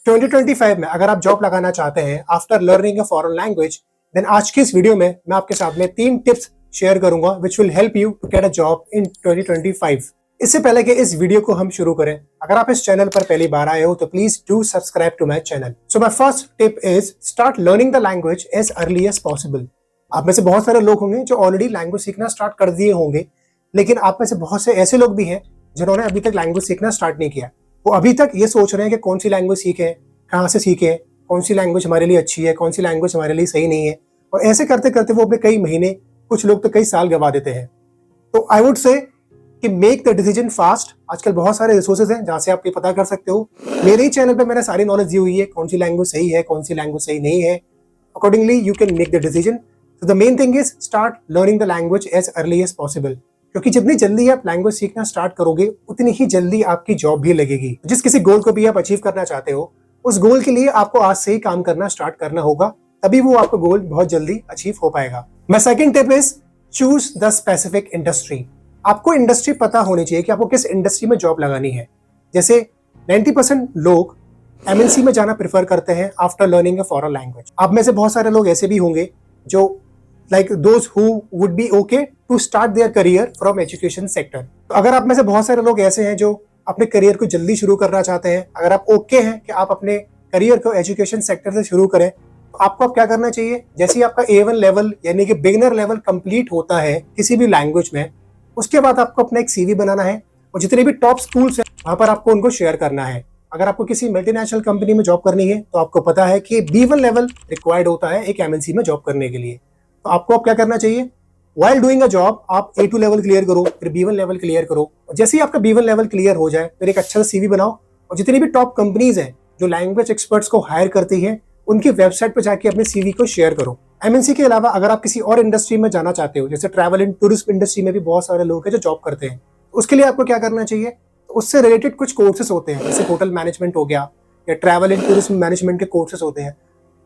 2025 में अगर आप जॉब लगाना चाहते हैं after learning a foreign language, then आज की इस वीडियो में मैं आपके साथ में 3 टिप्स शेयर करूंगा which will help you to get a job in 2025। इससे पहले कि इस वीडियो को हम शुरू करें, अगर आप इस चैनल पर पहली बार आए हो तो please do subscribe to my channel. So my first tip is start learning the language as early as possible. आप में से बहुत सारे लोग होंगे जो ऑलरेडी लैंग्वेज सीखना स्टार्ट कर दिए होंगे, लेकिन आप में से बहुत से ऐसे लोग भी हैं जिन्होंने अभी तक लैंग्वेज सीखना स्टार्ट नहीं किया। वो अभी तक ये सोच रहे हैं कि कौन सी लैंग्वेज सीखें, कहाँ से सीखें, कौन सी लैंग्वेज हमारे लिए अच्छी है, कौन सी लैंग्वेज हमारे लिए सही नहीं है, और ऐसे करते करते वो अपने कई महीने, कुछ लोग तो कई साल गवा देते हैं। तो आई वुड से कि मेक द डिसीजन फास्ट। आजकल बहुत सारे रिसोर्सेज हैं जहाँ से आप ये पता कर सकते हो। मेरे ही चैनल पे मैंने सारी नॉलेज दी हुई है, कौन सी लैंग्वेज सही है, कौन सी लैंग्वेज सही नहीं है। Accordingly you can make the decision. So the main thing is start learning the language as early as possible, क्योंकि जितनी जल्दी आप लैंग्वेज सीखना स्टार्ट करोगे उतनी ही जल्दी आपकी जॉब भी लगेगी। जिस किसी गोल को भी आप अचीव करना चाहते हो, उस गोल के लिए आपको आज से ही काम करना स्टार्ट करना होगा, तभी वो आपका गोल बहुत जल्दी अचीव हो पाएगा। My second tip is choose the specific industry. आपको इंडस्ट्री पता होनी चाहिए कि आपको किस इंडस्ट्री में जॉब लगानी है। जैसे 90% लोग एमएनसी में जाना प्रेफर करते हैं after learning a foreign language. आप में से बहुत सारे लोग ऐसे भी होंगे जो like those who would be okay to start their career from education sector। तो अगर आप में से बहुत सारे लोग ऐसे हैं जो अपने करियर को जल्दी शुरू करना चाहते हैं, अगर आप ओके हैं कि आप अपने करियर को एजुकेशन सेक्टर से शुरू करें, तो आपको अब क्या करना चाहिए। जैसे ही आपका A1 लेवल यानी कि बिगिनर लेवल कंप्लीट होता है किसी भी लैंग्वेज में, उसके बाद आपको अपना एक CV बनाना है और जितने भी टॉप स्कूल्स हैं वहां पर आपको उनको शेयर करना है। अगर आपको किसी मल्टीनेशनल कंपनी में जॉब करनी है तो आपको पता है कि B1 लेवल रिक्वायर्ड होता है एक MNC में जॉब करने के लिए। तो आपको अब क्या करना चाहिए, वाइल डूइंग अ जॉब आप A2 लेवल क्लियर करो, फिर B1 लेवल क्लियर करो, और जैसे ही आपका B1 लेवल क्लियर हो जाए फिर एक अच्छा CV बनाओ और जितनी भी टॉप कंपनीज हैं जो लैंग्वेज एक्सपर्ट्स को हायर करती हैं उनकी वेबसाइट पर जाके अपने CV को शेयर करो। MNC के अलावा अगर आप किसी और इंडस्ट्री में जाना चाहते हो, जैसे ट्रैवल एंड टूरिज्म इंडस्ट्री में भी बहुत सारे लोग हैं जो जॉब करते हैं, उसके लिए आपको क्या करना चाहिए, तो उससे रिलेटेड कुछ कोर्सेज होते हैं, जैसे होटल मैनेजमेंट हो गया या ट्रैवल एंड टूरिज्म मैनेजमेंट के कोर्सेज होते हैं,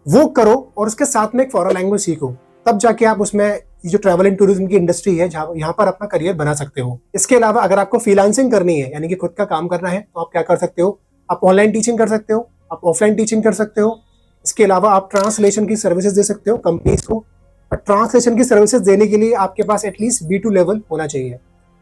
वो करो और उसके साथ में एक फॉरेन लैंग्वेज सीखो। तब जाके आप उसमें जो ट्रैवल एंड टूरिज्म की इंडस्ट्री है यहाँ पर अपना करियर बना सकते हो। इसके अलावा अगर आपको फ्रीलांसिंग करनी है यानी कि खुद का काम करना है, तो आप क्या कर सकते हो, आप ऑनलाइन टीचिंग कर सकते हो, आप ऑफलाइन टीचिंग कर सकते हो। इसके अलावा आप ट्रांसलेशन की सर्विसेज दे सकते हो कंपनीज को, और ट्रांसलेशन की सर्विसेज देने के लिए आपके पास एटलीस्ट B2 लेवल होना चाहिए।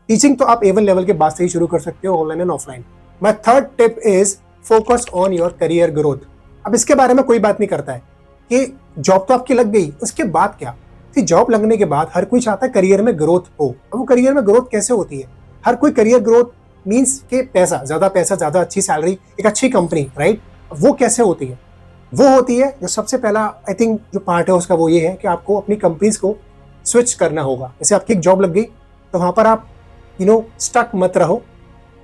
टीचिंग तो आप A1 लेवल के बाद से ही शुरू कर सकते हो, online and offline. My third tip is focus on your career growth. अब इसके बारे में कोई बात नहीं करता है कि जॉब तो आपकी लग गई, उसके बाद क्या। जॉब लगने के बाद हर कोई चाहता है करियर में ग्रोथ हो। अब वो करियर में ग्रोथ कैसे होती है, हर कोई करियर ग्रोथ मींस के पैसा, ज्यादा अच्छी सैलरी, एक अच्छी कंपनी, राइट। वो कैसे होती है, वो होती है जो सबसे पहला आई थिंक जो पार्ट है उसका वो ये है कि आपको अपनी कंपनीज को स्विच करना होगा। जैसे आपकी एक जॉब लग गई तो वहां पर आप स्टक मत रहो,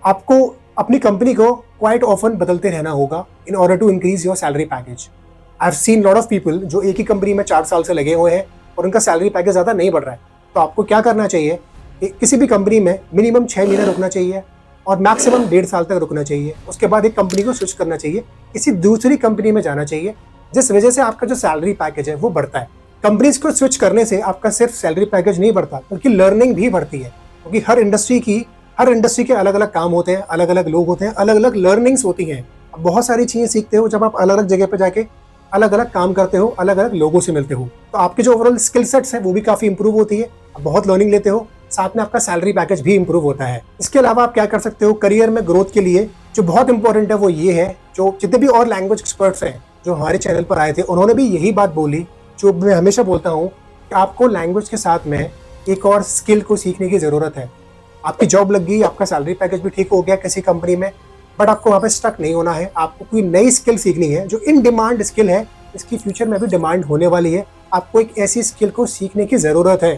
आपको अपनी कंपनी को क्वाइट ऑफन बदलते रहना होगा in order to increase your salary package. I have seen lot of people जो एक ही कंपनी में 4 साल से लगे हुए हैं और उनका सैलरी पैकेज ज़्यादा नहीं बढ़ रहा है। तो आपको क्या करना चाहिए कि किसी भी कंपनी में मिनिमम 6 महीने रुकना चाहिए और मैक्सिमम 1.5 साल तक रुकना चाहिए। उसके बाद एक कंपनी को स्विच करना चाहिए, किसी दूसरी कंपनी में जाना चाहिए, जिस वजह से आपका जो सैलरी पैकेज है वो बढ़ता है। कंपनीज को स्विच करने से आपका सिर्फ सैलरी पैकेज नहीं बढ़ता बल्कि लर्निंग भी बढ़ती है, क्योंकि हर इंडस्ट्री के अलग अलग काम होते हैं, अलग अलग लोग होते हैं, अलग अलग लर्निंग्स होती हैं। अब बहुत सारी चीज़ें सीखते हो जब आप अलग अलग जगह पर जाके अलग अलग काम करते हो, अलग अलग लोगों से मिलते हो, तो आपके जो ओवरऑल स्किल सेट्स है वो भी काफी इंप्रूव होती है। आप बहुत लर्निंग लेते हो, साथ में आपका सैलरी पैकेज भी इंप्रूव होता है। इसके अलावा आप क्या कर सकते हो करियर में ग्रोथ के लिए, जो बहुत इंपॉर्टेंट है वो ये है, जो जितने भी और लैंग्वेज एक्सपर्ट्स हैं जो हमारे चैनल पर आए थे उन्होंने भी यही बात बोली जो मैं हमेशा बोलता हूँ कि आपको लैंग्वेज के साथ में एक और स्किल को सीखने की जरूरत है। आपकी जॉब लग गई, आपका सैलरी पैकेज भी ठीक हो गया किसी कंपनी में, बट आपको वहाँ पे स्टक नहीं होना है। आपको कोई नई स्किल सीखनी है जो इन डिमांड स्किल है, इसकी फ्यूचर में भी डिमांड होने वाली है। आपको एक ऐसी स्किल को सीखने की जरूरत है,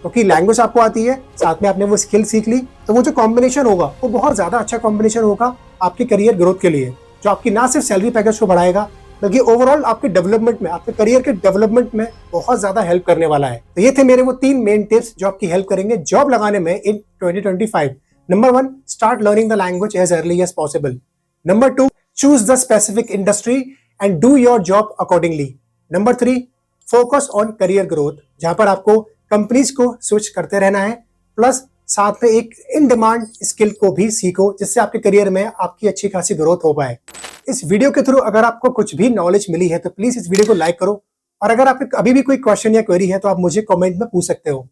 क्योंकि लैंग्वेज आपको आती है, साथ में आपने वो स्किल सीख ली, तो वो जो कॉम्बिनेशन होगा वो बहुत ज्यादा अच्छा कॉम्बिनेशन होगा आपके करियर ग्रोथ के लिए, जो आपकी ना सिर्फ सैलरी पैकेज को बढ़ाएगा बल्कि ओवरऑल आपके डेवलपमेंट में, आपके करियर के डेवलपमेंट में बहुत ज्यादा हेल्प करने वाला है। तो ये थे मेरे वो 3 मेन टिप्स जो आपकी हेल्प करेंगे जॉब लगाने में in 2025। Number 1, start learning the language as early as possible. Number 2, choose the specific industry and do your job accordingly. Number 3, focus on career growth, जहां पर आपको कंपनीज को स्विच करते रहना है, प्लस साथ में एक इन डिमांड स्किल को भी सीखो, जिससे आपके करियर में आपकी अच्छी खासी ग्रोथ हो पाए। इस वीडियो के थ्रू अगर आपको कुछ भी नॉलेज मिली है तो प्लीज इस वीडियो को लाइक करो, और अगर आपके अभी भी कोई क्वेश्चन या क्वेरी है तो आप मुझे कमेंट में पूछ सकते हो।